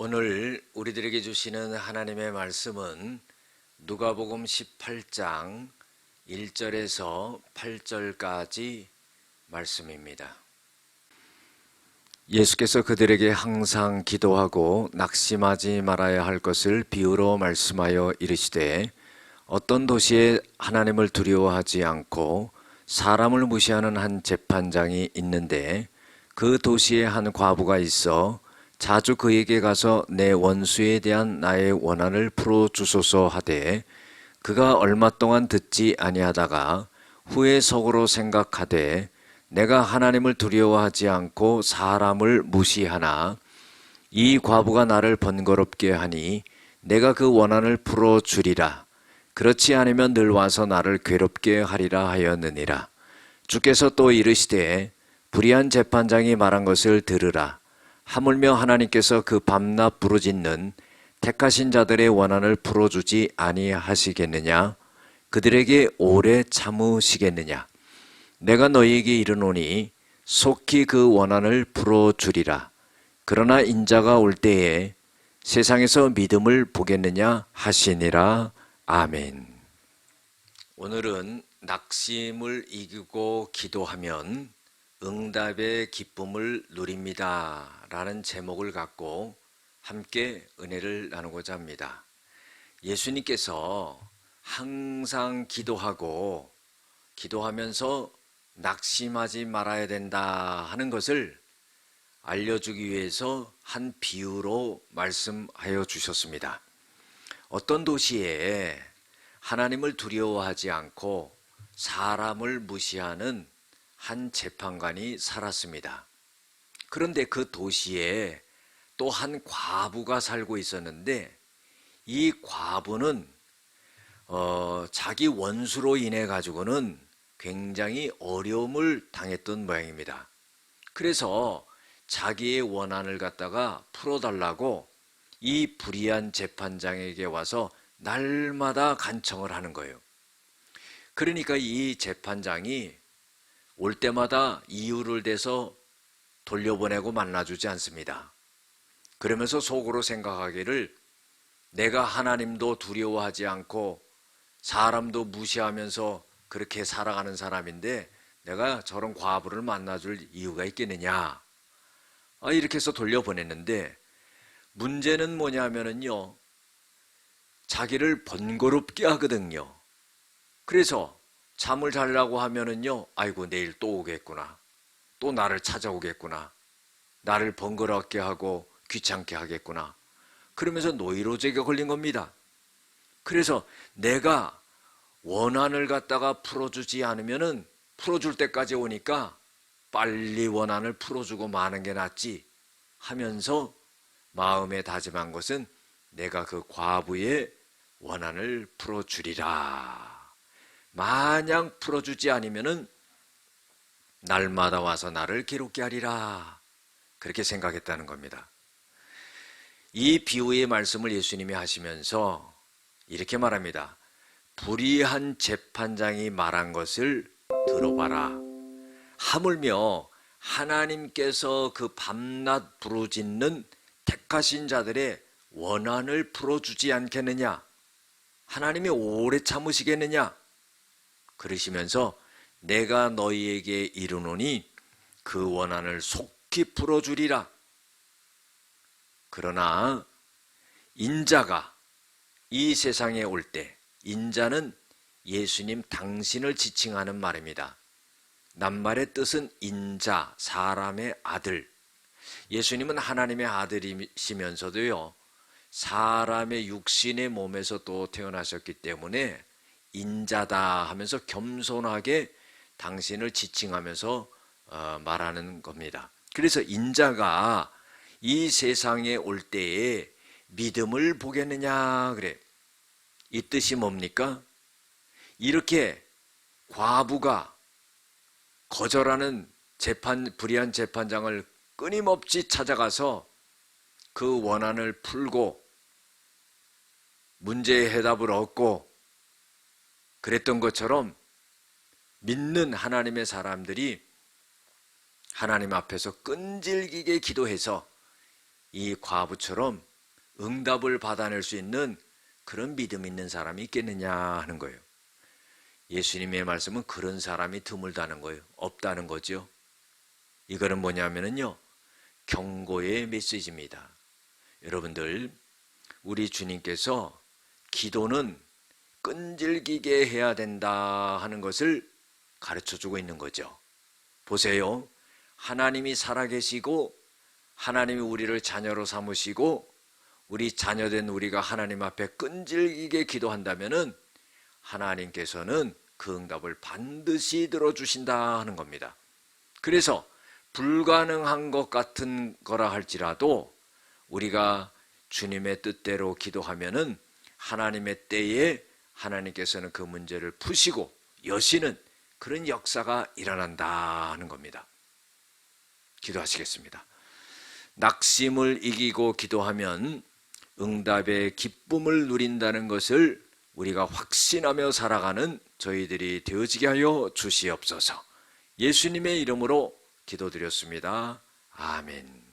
오늘 우리들에게 주시는 하나님의 말씀은 누가복음 18장 1절에서 8절까지 말씀입니다. 예수께서 그들에게 항상 기도하고 낙심하지 말아야 할 것을 비유로 말씀하여 이르시되 어떤 도시에 하나님을 두려워하지 않고 사람을 무시하는 한 재판장이 있는데 그 도시에 한 과부가 있어 자주 그에게 가서 내 원수에 대한 나의 원한을 풀어주소서 하되 그가 얼마 동안 듣지 아니하다가 후에 속으로 생각하되 내가 하나님을 두려워하지 않고 사람을 무시하나 이 과부가 나를 번거롭게 하니 내가 그 원한을 풀어주리라. 그렇지 않으면 늘 와서 나를 괴롭게 하리라 하였느니라. 주께서 또 이르시되 불의한 재판장이 말한 것을 들으라. 하물며 하나님께서 그 밤낮 부르짖는 택하신 자들의 원한을 풀어주지 아니하시겠느냐? 그들에게 오래 참으시겠느냐? 내가 너희에게 이르노니 속히 그 원한을 풀어주리라. 그러나 인자가 올 때에 세상에서 믿음을 보겠느냐 하시니라. 아멘. 오늘은 낙심을 이기고 기도하면 응답의 기쁨을 누립니다 라는 제목을 갖고 함께 은혜를 나누고자 합니다. 예수님께서 항상 기도하면서 낙심하지 말아야 된다 하는 것을 알려주기 위해서 한 비유로 말씀하여 주셨습니다. 어떤 도시에 하나님을 두려워하지 않고 사람을 무시하는 한 재판관이 살았습니다. 그런데 그 도시에 또 한 과부가 살고 있었는데 이 과부는 자기 원수로 인해 가지고는 굉장히 어려움을 당했던 모양입니다. 그래서 자기의 원한을 갖다가 풀어달라고 이 불의한 재판장에게 와서 날마다 간청을 하는 거예요. 그러니까 이 재판장이 올 때마다 이유를 대서 돌려보내고 만나주지 않습니다. 그러면서 속으로 생각하기를 내가 하나님도 두려워하지 않고 사람도 무시하면서 그렇게 살아가는 사람인데 내가 저런 과부를 만나줄 이유가 있겠느냐. 이렇게 해서 돌려보냈는데 문제는 뭐냐면요. 자기를 번거롭게 하거든요. 그래서 잠을 자려고 하면은요, 아이고, 내일 또 오겠구나. 또 나를 찾아오겠구나. 나를 번거롭게 하고 귀찮게 하겠구나. 그러면서 노이로제가 걸린 겁니다. 그래서 내가 원한을 갖다가 풀어주지 않으면은 풀어줄 때까지 오니까 빨리 원한을 풀어주고 마는 게 낫지 하면서 마음에 다짐한 것은 내가 그 과부의 원한을 풀어주리라. 마냥 풀어주지 않으면은 날마다 와서 나를 괴롭게 하리라. 그렇게 생각했다는 겁니다. 이 비유의 말씀을 예수님이 하시면서 이렇게 말합니다. 불의한 재판장이 말한 것을 들어봐라. 하물며 하나님께서 그 밤낮 부르짖는 택하신 자들의 원한을 풀어주지 않겠느냐? 하나님이 오래 참으시겠느냐? 그러시면서 내가 너희에게 이르노니 그 원한을 속히 풀어주리라. 그러나 인자가 이 세상에 올 때, 인자는 예수님 당신을 지칭하는 말입니다. 낱말의 뜻은 인자, 사람의 아들. 예수님은 하나님의 아들이시면서도요, 사람의 육신의 몸에서 또 태어나셨기 때문에 인자다 하면서 겸손하게 당신을 지칭하면서 말하는 겁니다. 그래서 인자가 이 세상에 올 때에 믿음을 보겠느냐 그래. 이 뜻이 뭡니까? 이렇게 과부가 거절하는 불의한 재판장을 끊임없이 찾아가서 그 원한을 풀고 문제의 해답을 얻고 그랬던 것처럼 믿는 하나님의 사람들이 하나님 앞에서 끈질기게 기도해서 이 과부처럼 응답을 받아낼 수 있는 그런 믿음 있는 사람이 있겠느냐 하는 거예요. 예수님의 말씀은 그런 사람이 드물다는 거예요. 없다는 거죠. 이거는 뭐냐면요, 경고의 메시지입니다. 여러분들, 우리 주님께서 기도는 끈질기게 해야 된다 하는 것을 가르쳐주고 있는 거죠. 보세요. 하나님이 살아계시고 하나님이 우리를 자녀로 삼으시고 우리 자녀된 우리가 하나님 앞에 끈질기게 기도한다면은 하나님께서는 그 응답을 반드시 들어주신다 하는 겁니다. 그래서 불가능한 것 같은 거라 할지라도 우리가 주님의 뜻대로 기도하면은 하나님의 때에 하나님께서는 그 문제를 푸시고 여시는 그런 역사가 일어난다 하는 겁니다. 기도하시겠습니다. 낙심을 이기고 기도하면 응답의 기쁨을 누린다는 것을 우리가 확신하며 살아가는 저희들이 되어지게 하여 주시옵소서. 예수님의 이름으로 기도드렸습니다. 아멘.